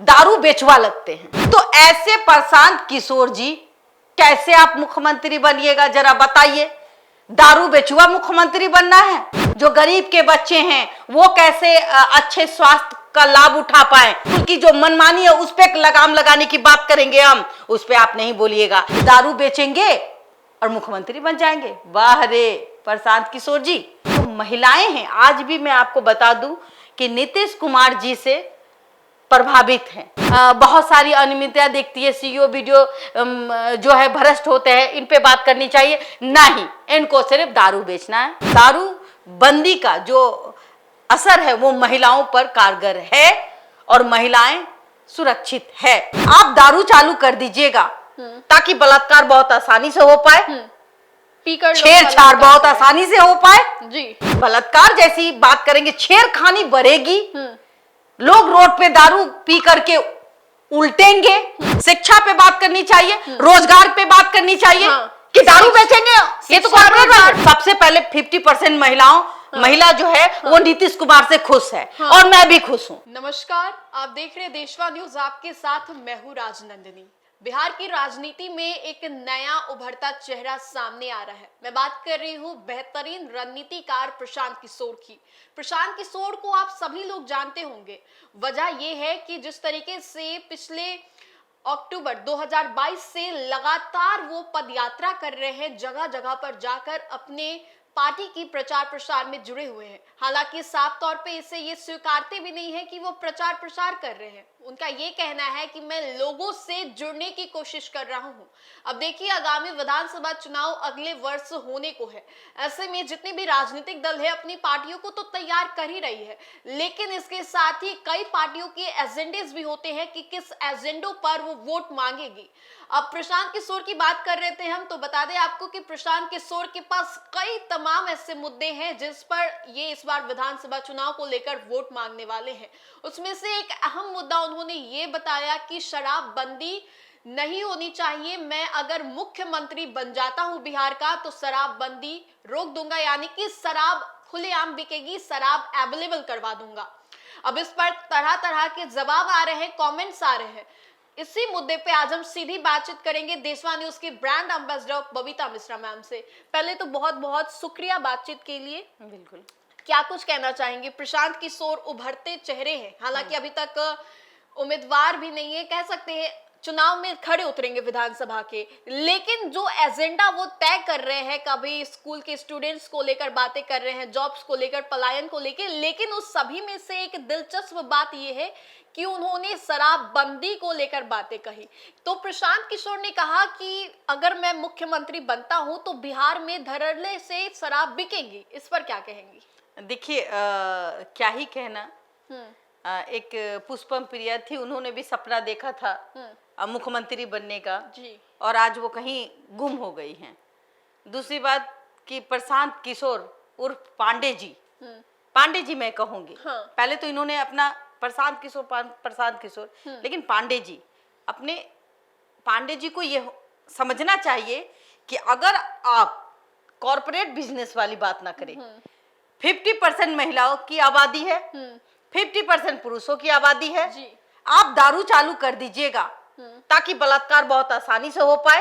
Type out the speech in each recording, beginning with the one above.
दारू बेचवा लगते हैं। तो ऐसे प्रशांत किशोर जी कैसे आप मुख्यमंत्री बनिएगा, जरा बताइए। दारू बेचुआ मुख्यमंत्री बनना है? जो गरीब के बच्चे हैं वो कैसे अच्छे स्वास्थ्य का लाभ उठा पाए? उनकी जो मनमानी है उस पे लगाम लगाने की बात करेंगे हम, उस पे आप नहीं बोलिएगा। दारू बेचेंगे और मुख्यमंत्री बन जाएंगे? वाह रे प्रशांत किशोर जी। तो महिलाएं हैं, आज भी मैं आपको बता दूं कि नीतीश कुमार जी से प्रभावित हैं। बहुत सारी अनियमितता देखती है, सीईओ वीडियो जो है भ्रष्ट होते हैं, इन पे बात करनी चाहिए नहीं, इनको सिर्फ दारू बेचना है। दारू बंदी का जो असर है वो महिलाओं पर कारगर है और महिलाएं सुरक्षित है। आप दारू चालू कर दीजिएगा ताकि बलात्कार बहुत आसानी से हो पाए, छेड़छाड़ बहुत आसानी से हो पाए जी। बलात्कार जैसी बात करेंगे, छेड़खानी बढ़ेगी, लोग रोड पे दारू पी करके उल्टेंगे। शिक्षा पे बात करनी चाहिए, रोजगार पे बात करनी चाहिए कि दारू बेचेंगे, ये तो सबसे पहले 50% महिला जो है वो नीतीश कुमार से खुश है और मैं भी खुश हूँ। नमस्कार, आप देख रहे हैं देशवा न्यूज, आपके साथ मैं हूँ राजनंदिनी। बिहार की राजनीति में एक नया उभरता चेहरा सामने आ रहा है। मैं बात कर रही हूँ बेहतरीन रणनीतिकार प्रशांत किशोर की। प्रशांत किशोर को आप सभी लोग जानते होंगे। वजह यह है कि जिस तरीके से पिछले अक्टूबर 2022 से लगातार वो पदयात्रा कर रहे हैं, जगह जगह पर जाकर अपने पार्टी की प्रचार प्रसार में जुड़े हुए हैं। हालांकि साफ तौर पे इसे ये स्वीकारते भी नहीं है कि वो प्रचार प्रसार कर रहे हैं। उनका ये कहना है कि मैं लोगों से जुड़ने की कोशिश कर रहा हूं। अब देखिए, आगामी विधानसभा चुनाव अगले वर्ष होने को है। ऐसे में जितने भी राजनीतिक दल है अपनी पार्टियों को तो तैयार कर ही रही है, लेकिन इसके साथ ही कई पार्टियों के एजेंडेस भी होते हैं कि किस एजेंडों पर वो वोट मांगेगी। अब प्रशांत किशोर की बात कर रहे थे हम, तो बता दें आपको कि प्रशांत किशोर के पास कई तमाम ऐसे मुद्दे हैं जिस पर ये इस बार विधानसभा चुनाव को लेकर वोट मांगने वाले हैं। उसमें से एक अहम मुद्दा उन्होंने ये बताया कि शराबबंदी नहीं होनी चाहिए। मैं अगर मुख्यमंत्री बन जाता हूं बिहार का तो शराबबंदी रोक दूंगा, यानी कि शराब खुलेआम बिकेगी, शराब अवेलेबल करवा दूंगा। अब इस पर तरह तरह के जवाब आ रहे हैं, कमेंट्स आ रहे हैं। इसी मुद्दे पे आज हम सीधी बातचीत करेंगे देशवा न्यूज की brand ambassador Babita Mishra ma'am से। पहले तो बहुत बहुत शुक्रिया बातचीत के लिए। बिल्कुल। क्या कुछ कहना चाहेंगे? प्रशांत किशोर उभरते चेहरे हैं, हालांकि अभी तक उम्मीदवार भी नहीं है, कह सकते हैं चुनाव में खड़े उतरेंगे विधानसभा के, लेकिन जो एजेंडा वो तय कर रहे हैं, कभी स्कूल के स्टूडेंट्स को लेकर बातें कर रहे हैं, जॉब्स को लेकर, पलायन को लेकर, लेकिन उस सभी में से एक दिलचस्प बात यह है कि उन्होंने शराबबंदी को लेकर बातें कही। तो प्रशांत किशोर ने कहा कि अगर मैं मुख्यमंत्री बनता हूं तो बिहार में धड़ल्ले से शराब बिकेगी। इस पर क्या कहेंगी? देखिए, क्या ही कहना। एक पुष्पम प्रिया थी, उन्होंने भी सपना देखा था मुख्यमंत्री बनने का जी, और आज वो कहीं गुम हो गई हैं। दूसरी बात कि प्रशांत किशोर उर्फ पांडे जी मैं कहूंगी। पहले तो इन्होंने अपना प्रशांत किशोर लेकिन पांडे जी को ये समझना चाहिए कि अगर आप कॉर्पोरेट बिजनेस वाली बात ना करें, 50% महिलाओं की आबादी है, 50% पुरुषों की आबादी है जी। आप दारू चालू कर दीजिएगा ताकि बलात्कार बहुत आसानी से हो पाए,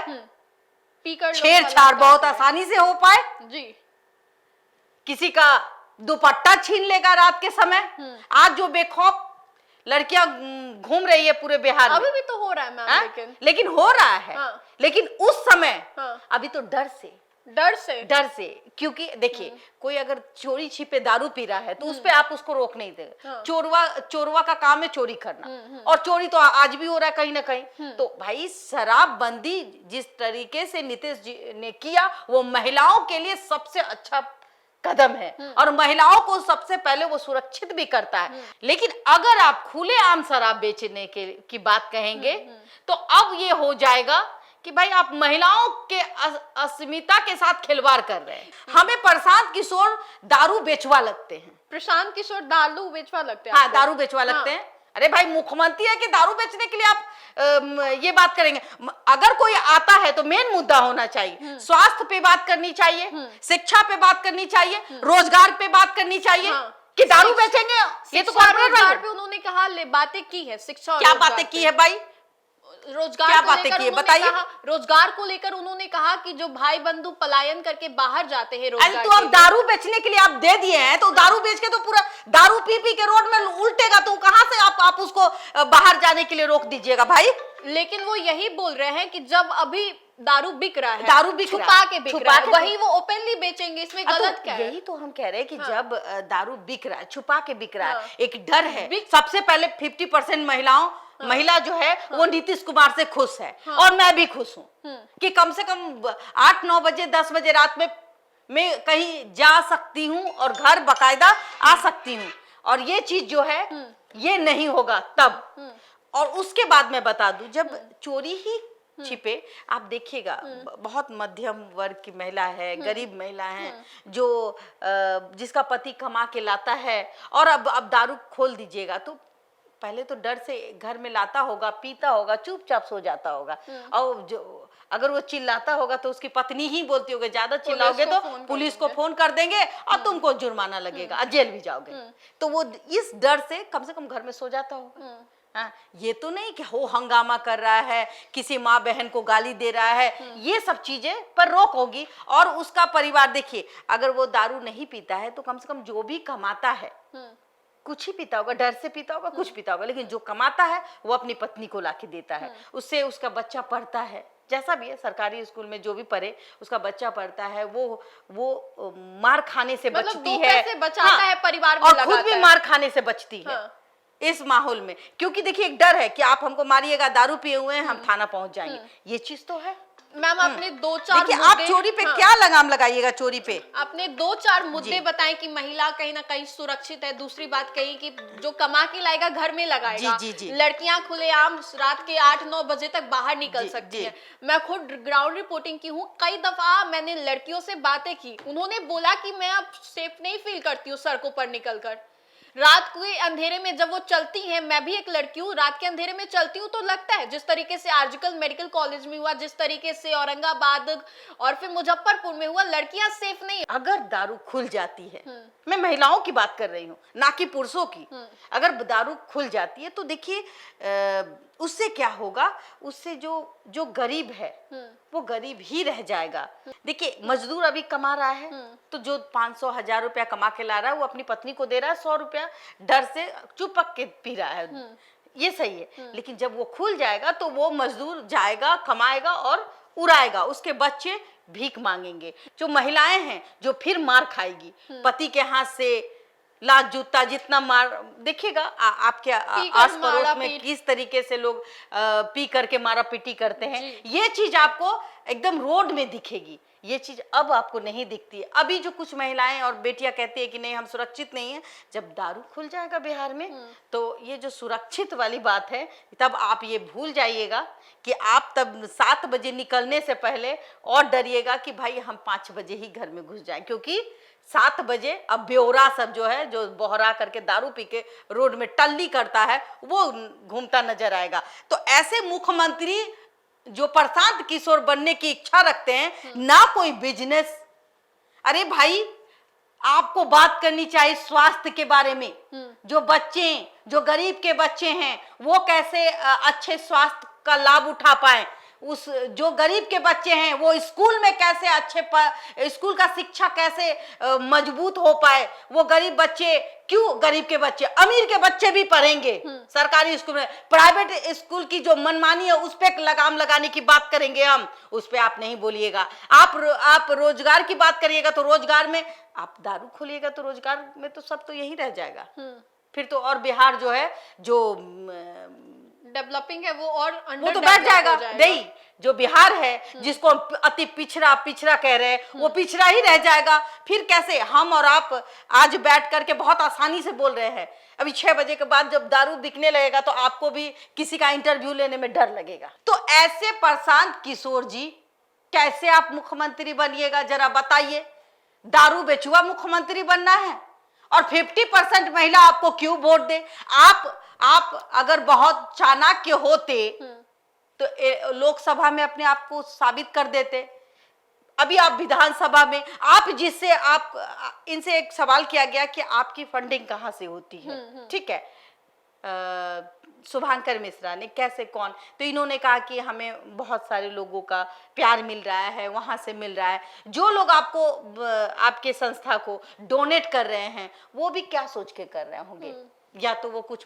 छेड़छाड़ बहुत आसानी से हो पाए जी, किसी का दुपट्टा छीन लेगा रात के समय। आज जो बेखौफ लड़कियां घूम रही है पूरे बिहार में, अभी भी तो हो रहा है मैम, लेकिन हो रहा है। लेकिन उस समय अभी तो डर से, क्योंकि देखिए कोई अगर चोरी छिपे दारू पी रहा है तो उस पे आप उसको रोक नहीं देगा। चोरवा का काम है चोरी करना, और चोरी तो आज भी हो रहा है कहीं ना कहीं। तो भाई शराबबंदी जिस तरीके से नीतीश जी ने किया वो महिलाओं के लिए सबसे अच्छा कदम है और महिलाओं को सबसे पहले वो सुरक्षित भी करता है। लेकिन अगर आप खुलेआम शराब बेचने की बात कहेंगे तो अब ये हो जाएगा कि भाई आप महिलाओं के अस्मिता के साथ खिलवाड़ कर रहे हैं। हमें प्रशांत किशोर दारू बेचवा लगते हैं। प्रशांत किशोर दारू बेचवा लगते हैं? हाँ, दारू बेचवा लगते हैं। अरे भाई, मुख्यमंत्री है कि दारू बेचने के लिए आप ये बात करेंगे? अगर कोई आता है तो मेन मुद्दा होना चाहिए, स्वास्थ्य पे बात करनी चाहिए, शिक्षा पे बात करनी चाहिए, रोजगार पे बात करनी चाहिए कि दारू बेचेंगे? ये तो शिक्षा कॉर्पोरेट रोजगार वाले पे उन्होंने कहा बातें की है, शिक्षा और क्या रोजगार बातें की पे। है भाई? रोजगार क्या को बातें लेकर की है उन्होंने बताइए? कहा, रोजगार को लेकर उन्होंने कहा कि जो भाई बंधु पलायन करके बाहर जाते हैं अरे रोजगार तो के अब लिए। दारू बेचने के लिए आप दे दिए हैं, तो दारू बेच के तो पूरा दारू पी पी के रोड में उल्टेगा, तो कहां से आप उसको बाहर जाने के लिए रोक दीजिएगा भाई? लेकिन वो यही बोल रहे हैं कि जब अभी दारू बिक रहा है, दारू बिक रहा छुपा है, के बिक छुपा रहा है, के वही वो ओपनली बेचेंगे, इसमें हाँ, गलत तो क्या है? यही तो हम कह रहे हैं कि हाँ। जब दारू बिक रहा है, छुपा के बिक रहा हाँ। है, एक डर है। बिक- सबसे पहले 50% महिला जो है वो नीतीश कुमार से खुश है, और मैं भी खुश हूं कि कम से कम 8-9 बजे 10 बजे रात में मैं कहीं जा सकती हूं और घर बकायदा आ सकती हूं, और ये चीज जो है ये नहीं होगा तब। और उसके बाद मैं बता दूं, जब चोरी ही छिपे, आप देखिएगा बहुत मध्यम वर्ग की महिला है, गरीब महिला है, जो जिसका पति कमा के लाता है, और अब दारू खोल दीजिएगा तो पहले तो डर से घर में लाता होगा, पीता होगा, चुपचाप सो जाता होगा, और जो अगर वो चिल्लाता होगा तो उसकी पत्नी ही बोलती होगी, ज्यादा चिल्लाओगे तो पुलिस को फोन कर देंगे और तुमको जुर्माना लगेगा और जेल भी जाओगे। तो वो इस डर से कम घर में सो जाता होगा। हाँ, ये तो नहीं कि वो हंगामा कर रहा है, किसी माँ बहन को गाली दे रहा है, ये सब चीजें पर रोक होगी। और उसका परिवार देखिए, अगर वो दारू नहीं पीता है तो कम से कम जो भी कमाता है, कुछ ही पीता होगा, डर से पीता होगा, कुछ पीता होगा, लेकिन जो कमाता है वो अपनी पत्नी को लाके देता है, उससे उसका बच्चा पढ़ता है, जैसा भी है, सरकारी स्कूल में जो भी पढ़े उसका बच्चा पढ़ता है, वो मार खाने से मतलब बचती दो है, पैसे बचाता है, परिवार में और खुद लगाता भी है। मार खाने से बचती है हाँ। इस माहौल में। क्योंकि देखिए एक डर है कि आप हमको मारिएगा, दारू पिए हुए हैं, हम थाना पहुंच जाएंगे, ये चीज तो है। मैम अपने 2-4 देखिए आप चोरी पे क्या लगाम लगाइएगा? चोरी पे आपने 2-4 मुद्दे बताए कि महिला कहीं ना कहीं सुरक्षित है, दूसरी बात कही कि जो कमा के लाएगा घर में लगाएगा, जी। लड़कियां खुलेआम रात के 8-9 बजे तक बाहर निकल सकती हैं। मैं खुद ग्राउंड रिपोर्टिंग की हूँ, कई दफा मैंने लड़कियों से बातें की, उन्होंने बोला कि मैं अब सेफ नहीं फील करती हूँ सड़कों पर निकलकर। रात के अंधेरे में जब वो चलती हैं, मैं भी एक लड़की हूँ, रात के अंधेरे में चलती हूँ तो लगता है जिस तरीके से आर्जिकल मेडिकल कॉलेज में हुआ, जिस तरीके से औरंगाबाद और फिर मुजफ्फरपुर में हुआ, लड़कियां सेफ नहीं। अगर दारू खुल जाती है, मैं महिलाओं की बात कर रही हूँ, ना कि पुरुषों की, अगर दारू खुल जाती है तो देखिए उससे क्या होगा, उससे जो गरीब है वो गरीब ही रह जाएगा। देखिए मजदूर अभी कमा रहा है, तो जो 500-1000 रुपया कमा के ला रहा है वो अपनी पत्नी को दे रहा है 100 रुपया, डर से चुपक के पी रहा है, ये सही है। लेकिन जब वो खुल जाएगा तो वो मजदूर जाएगा, कमाएगा और उड़ाएगा, उसके बच्चे भीख मांगेंगे। जो महिलाएं हैं जो फिर मार खाएगी पति के हाथ से, लात जूता जितना मार, देखिएगा आपके आस पड़ोस में किस तरीके से लोग पी करके मारा पीटी करते हैं, ये चीज आपको एकदम रोड में दिखेगी, ये चीज अब आपको नहीं दिखती है। अभी जो कुछ महिलाएं और बेटियां कहती है कि नहीं हम सुरक्षित नहीं है, जब दारू खुल जाएगा बिहार में तो ये जो सुरक्षित वाली बात है, तब आप ये भूल जाइएगा कि आप तब 7 बजे निकलने से पहले और डरिएगा कि भाई हम 5 बजे ही घर में घुस जाएं, क्योंकि 7 बजे अब ब्योरा सब जो है, जो बोहरा करके दारू पी के रोड में टल्ली करता है, वो घूमता नजर आएगा। तो ऐसे मुख्यमंत्री जो प्रशांत किशोर बनने की इच्छा रखते हैं, ना कोई बिजनेस, अरे भाई आपको बात करनी चाहिए स्वास्थ्य के बारे में। जो बच्चे, जो गरीब के बच्चे हैं, वो कैसे अच्छे स्वास्थ्य का लाभ उठा पाए, उस जो गरीब के बच्चे हैं वो स्कूल में कैसे अच्छे स्कूल का शिक्षा कैसे मजबूत हो पाए। वो गरीब बच्चे क्यों, गरीब के बच्चे, अमीर के बच्चे भी पढ़ेंगे सरकारी स्कूल में, प्राइवेट स्कूल की जो मनमानी है उस पे लगाम लगाने की बात करेंगे हम, उस पे आप नहीं बोलिएगा। आप रोजगार की बात करिएगा तो रोजगार में आप दारू खोलिएगा तो रोजगार में तो सब तो यही रह जाएगा। फिर तो और बिहार जो है जो डेवलपिंग है वो तो बैठ जाएगा। नहीं, जो बिहार है जिसको अति पिछड़ा कह रहे हैं, वो पिछड़ा ही रह जाएगा। फिर कैसे हम और आप आज बैठ करके बहुत आसानी से बोल रहे हैं, अभी 6 बजे के बाद जब दारू बिकने लगेगा तो आपको भी किसी का इंटरव्यू लेने में डर लगेगा। तो ऐसे प्रशांत किशोर जी कैसे आप मुख्यमंत्री बनिएगा, जरा बताइए। दारू बेचुआ मुख्यमंत्री बनना है और 50% महिला आपको क्यों वोट दे? आप अगर बहुत चाणक्य होते तो लोकसभा में अपने आप को साबित कर देते। अभी आप विधानसभा में, आप जिससे आप इनसे एक सवाल किया गया कि आपकी फंडिंग कहाँ से होती है, ठीक है, शुभांकर मिश्रा ने, कैसे, कौन, तो इन्होंने कहा कि हमें बहुत सारे लोगों का प्यार मिल रहा है, वहां से मिल रहा है। जो लोग आपको आपके संस्था को डोनेट कर रहे हैं वो भी क्या सोच के कर रहे होंगे, या तो वो कुछ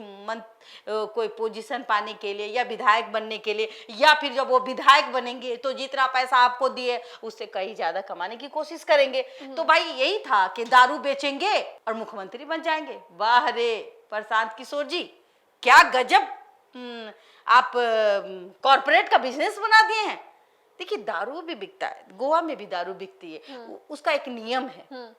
कोई पोजीशन पाने के लिए या विधायक बनने के लिए, या फिर जब वो विधायक बनेंगे तो जितना पैसा आपको दिए उससे कहीं ज्यादा कमाने की कोशिश करेंगे। तो भाई यही था कि दारू बेचेंगे और मुख्यमंत्री बन जाएंगे। वाह रे प्रशांत किशोर जी, क्या गजब आप कॉर्पोरेट का बिजनेस बना दिए हैं। देखिए दारू भी बिकता है, गोवा में भी दारू बिकती है, उसका एक नियम है,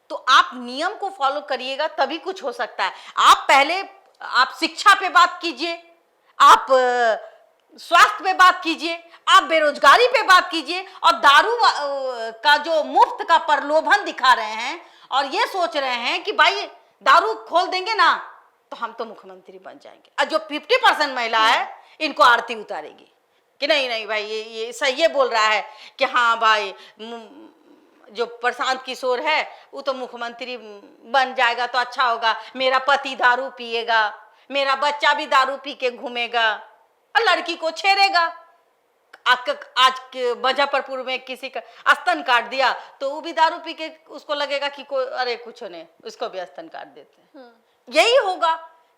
तो आप नियम को फॉलो करिएगा तभी कुछ हो सकता है। आप पहले आप शिक्षा पे बात कीजिए, आप स्वास्थ्य पे बात कीजिए, आप बेरोजगारी पे बात कीजिए, और दारू का जो मुफ्त का प्रलोभन दिखा रहे हैं और ये सोच रहे हैं कि भाई दारू खोल देंगे ना तो हम तो मुख्यमंत्री बन जाएंगे, और जो 50% महिला है इनको आरती उतारेगी कि नहीं नहीं भाई ये सही ये बोल रहा है कि हाँ भाई जो प्रशांत किशोर है वो तो मुख्यमंत्री बन जाएगा तो अच्छा होगा, मेरा पति दारू पिएगा, मेरा बच्चा भी दारू पी के घूमेगा और लड़की को छेड़ेगा। आज के मुजफ्फरपुर में किसी का स्तन काट दिया तो वो भी दारू पी के उसको लगेगा कि कोई अरे कुछ नहीं, उसको भी स्तन काट देते हैं, यही होगा।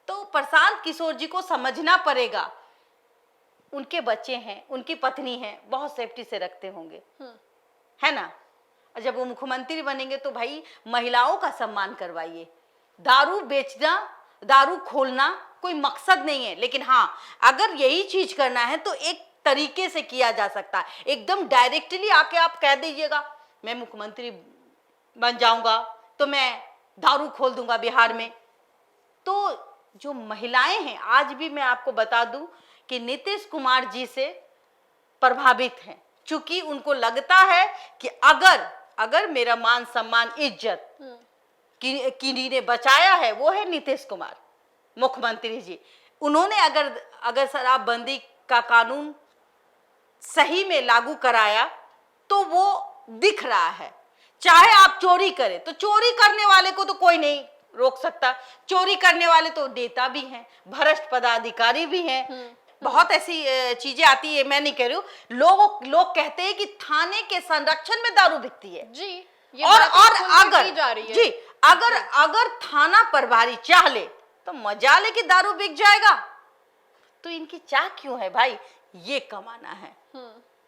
तो प्रशांत किशोर जी को समझना पड़ेगा, उनके बच्चे हैं, उनकी पत्नी है, बहुत सेफ्टी से रखते होंगे, है ना। और जब वो मुख्यमंत्री बनेंगे तो भाई महिलाओं का सम्मान करवाइए। दारू बेचना, दारू खोलना कोई मकसद नहीं है, लेकिन हाँ अगर यही चीज करना है तो एक तरीके से किया जा सकता है। एकदम डायरेक्टली आके आप कह दीजिएगा मैं मुख्यमंत्री बन जाऊंगा तो मैं दारू खोल दूंगा बिहार में। तो जो महिलाएं हैं, आज भी मैं आपको बता दूं कि नीतीश कुमार जी से प्रभावित हैं, क्योंकि उनको लगता है कि अगर मेरा मान सम्मान इज्जत किन्हीं ने बचाया है वो है नीतीश कुमार मुख्यमंत्री जी। उन्होंने अगर शराबबंदी का कानून सही में लागू कराया तो वो दिख रहा है। चाहे आप चोरी करें तो चोरी करने वाले को तो कोई नहीं रोक सकता, चोरी करने वाले तो नेता भी हैं, भ्रष्ट पदाधिकारी भी हैं, बहुत ऐसी चीजें आती है। मैं नहीं कह रही हूँ, लोग कहते हैं कि थाने के संरक्षण में दारू बिकती है जी, ये और अगर जा रही है। जी अगर थाना प्रभारी चाह ले तो मजा ले कि दारू बिक जाएगा। तो इनकी चाह क्यों है भाई, ये कमाना है।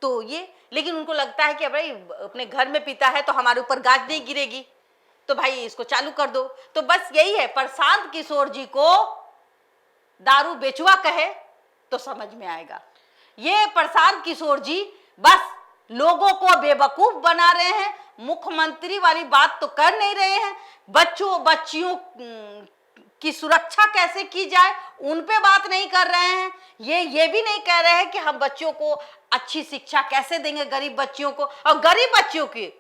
तो ये, लेकिन उनको लगता है कि भाई अपने घर में पीता है तो हमारे ऊपर गाज नहीं गिरेगी, तो भाई इसको चालू कर दो। तो बस यही है, प्रशांत किशोर जी को दारू बेचुआ कहे तो समझ में आएगा। ये प्रशांत किशोर जी बस लोगों को बेवकूफ बना रहे हैं, मुख्यमंत्री वाली बात तो कर नहीं रहे हैं। बच्चियों की सुरक्षा कैसे की जाए उन पे बात नहीं कर रहे हैं। ये भी नहीं कह रहे हैं कि हम बच्चों को अच्छी शिक्षा कैसे देंगे, गरीब बच्चियों को। और गरीब बच्चियों की,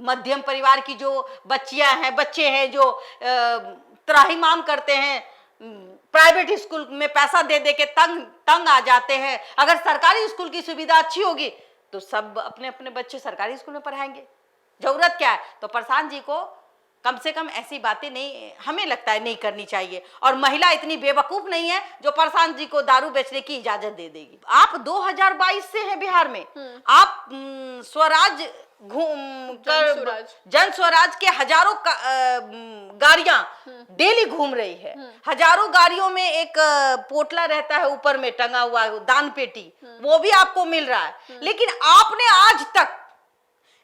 मध्यम परिवार की जो बच्चियां हैं, बच्चे हैं जो त्राहिमाम करते हैं, प्राइवेट स्कूल में पैसा दे दे के तंग आ जाते हैं। अगर सरकारी स्कूल की सुविधा अच्छी होगी तो सब अपने अपने बच्चे सरकारी स्कूल में पढ़ाएंगे, जरूरत क्या है। तो प्रशांत जी को कम से कम ऐसी बातें नहीं, हमें लगता है नहीं करनी चाहिए। और महिला इतनी बेवकूफ नहीं है जो प्रशांत जी को दारू बेचने की इजाजत दे देगी। आप 2022 से हैं बिहार में, आप स्वराज जन स्वराज के हजारों गाड़ियां डेली घूम रही है। हजारों गाड़ियों में एक पोटला रहता है ऊपर में टंगा हुआ दान पेटी, वो भी आपको मिल रहा है। लेकिन आपने आज तक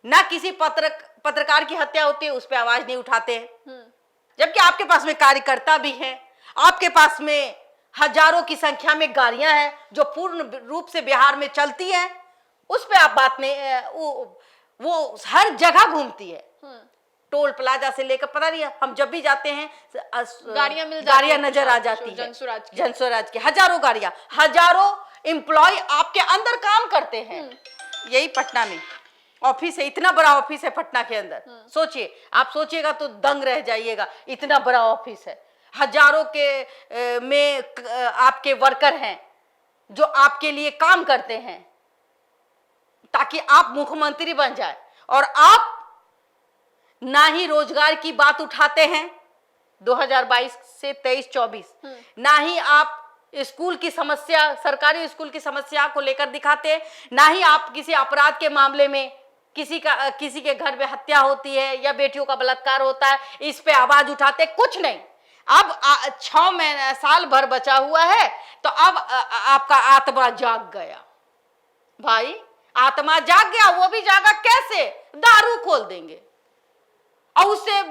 ना किसी पत्रकार की हत्या होती है उस पर आवाज नहीं उठाते हैं, जबकि आपके पास में कार्यकर्ता भी हैं, आपके पास में हजारों की संख्या में गाड़ियां हैं जो पूर्ण रूप से बिहार में चलती हैं, उस पर आप बात नहीं। वो हर जगह घूमती है, टोल प्लाजा से लेकर पता नहीं, हम जब भी जाते हैं गाड़ियां नजर आ जाती है, जनस्वराज की हजारों गाड़ियां, हजारों एम्प्लॉय आपके अंदर काम करते हैं। यही पटना में ऑफिस है, इतना बड़ा ऑफिस है पटना के अंदर। सोचिए, आप सोचिएगा तो दंग रह जाइएगा, इतना बड़ा ऑफिस है, हजारों के में आपके वर्कर हैं जो आपके लिए काम करते हैं। ताकि आप मुख्यमंत्री बन जाए। और आप ना ही रोजगार की बात उठाते हैं 2022 से 23-24, ना ही आप स्कूल की समस्या, सरकारी स्कूल की समस्या को लेकर दिखाते हैं, ना ही आप किसी अपराध के मामले में किसी के घर में हत्या होती है या बेटियों का बलात्कार होता है, इस पे आवाज उठाते, कुछ नहीं। अब 6 महीना साल भर बचा हुआ है, तो अब आपका आत्मा जाग गया भाई, आत्मा जाग गया। वो भी जागा कैसे? दारू खोल देंगे और उससे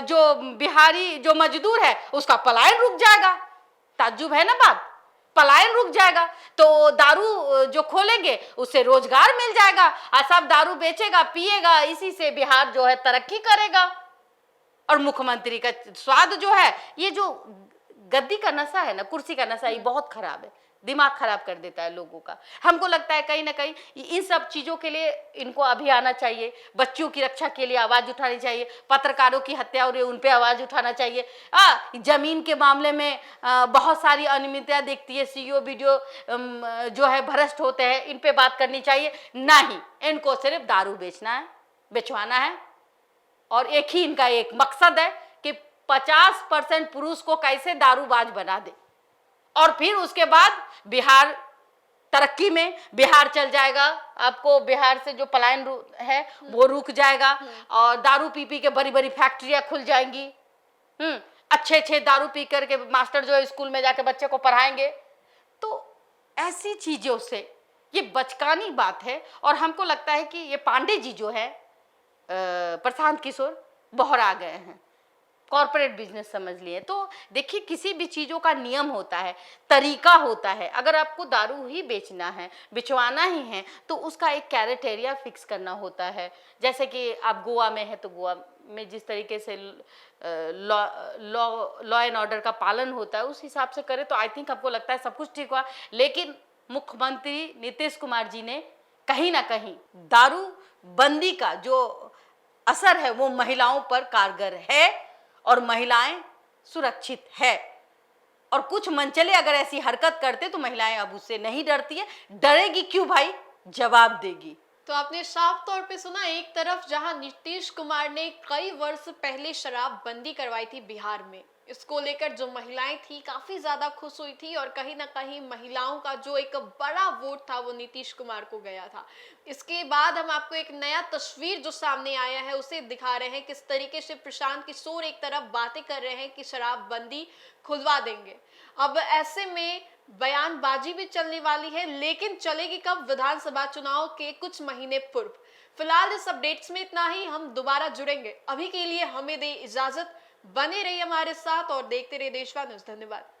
जो बिहारी जो मजदूर है उसका पलायन रुक जाएगा। ताज्जुब है ना बात, पलायन रुक जाएगा। तो दारू जो खोलेंगे उससे रोजगार मिल जाएगा और सब दारू बेचेगा, पिएगा, इसी से बिहार जो है तरक्की करेगा। और मुख्यमंत्री का स्वाद जो है, ये जो गद्दी का नशा है ना, कुर्सी का नशा, ये बहुत खराब है, दिमाग खराब कर देता है लोगों का। हमको लगता है कहीं ना कहीं इन सब चीजों के लिए इनको अभी आना चाहिए, बच्चों की रक्षा के लिए आवाज उठानी चाहिए, पत्रकारों की हत्या हो रही है उन पे आवाज उठाना चाहिए। जमीन के मामले में बहुत सारी अनियमितता दिखती है, सीईओ वीडियो जो है भ्रष्ट होते हैं, इन पे बात करनी चाहिए। नहीं, इनको सिर्फ दारू बेचना है, बेचवाना है, और एक ही इनका एक मकसद है कि 50% पुरुष को कैसे दारूबाज बना दे, और फिर उसके बाद बिहार तरक्की में, बिहार चल जाएगा। आपको बिहार से जो पलायन है वो रुक जाएगा और दारू पी पी के बड़ी बड़ी फैक्ट्रियां खुल जाएंगी। अच्छे दारू पी करके मास्टर जो है स्कूल में जाके बच्चे को पढ़ाएंगे। तो ऐसी चीजों से ये बचकानी बात है। और हमको लगता है कि ये पांडे जी जो है, प्रशांत किशोर, बहरा गए हैं, कॉर्पोरेट बिजनेस समझ लिए। तो देखिए, किसी भी चीज़ों का नियम होता है, तरीका होता है। अगर आपको दारू ही बेचना है, बिचवाना ही है, तो उसका एक क्राइटेरिया फिक्स करना होता है। जैसे कि आप गोवा में है तो गोवा में जिस तरीके से लॉ एंड ऑर्डर का पालन होता है उस हिसाब से करें तो आई थिंक आपको लगता है सब कुछ ठीक हुआ। लेकिन मुख्यमंत्री नीतीश कुमार जी ने कहीं ना कहीं दारू बंदी का जो असर है वो महिलाओं पर कारगर है और महिलाएं सुरक्षित है। और कुछ मनचले अगर ऐसी हरकत करते तो महिलाएं अब उससे नहीं डरती है। डरेगी क्यों भाई? जवाब देगी। तो आपने साफ तौर पे सुना, एक तरफ जहां नीतीश कुमार ने कई वर्ष पहले शराब बंदी करवाई थी बिहार में, इसको लेकर जो महिलाएं थी काफी ज्यादा खुश हुई थी और कहीं ना कहीं महिलाओं का जो एक बड़ा वोट था वो नीतीश कुमार को गया था। इसके बाद हम आपको एक नया तस्वीर जो सामने आया है उसे दिखा रहे हैं, किस तरीके से प्रशांत किशोर एक तरफ बातें कर रहे हैं कि शराब बंदी खुलवा देंगे। अब ऐसे में बयानबाजी भी चलने वाली है, लेकिन चलेगी कब? विधानसभा चुनाव के कुछ महीने पूर्व। फिलहाल इस अपडेट्स में इतना ही, हम दोबारा जुड़ेंगे। अभी के लिए हमें दे इजाजत, बने रहिए हमारे साथ और देखते रहिए देशवा न्यूज़। धन्यवाद।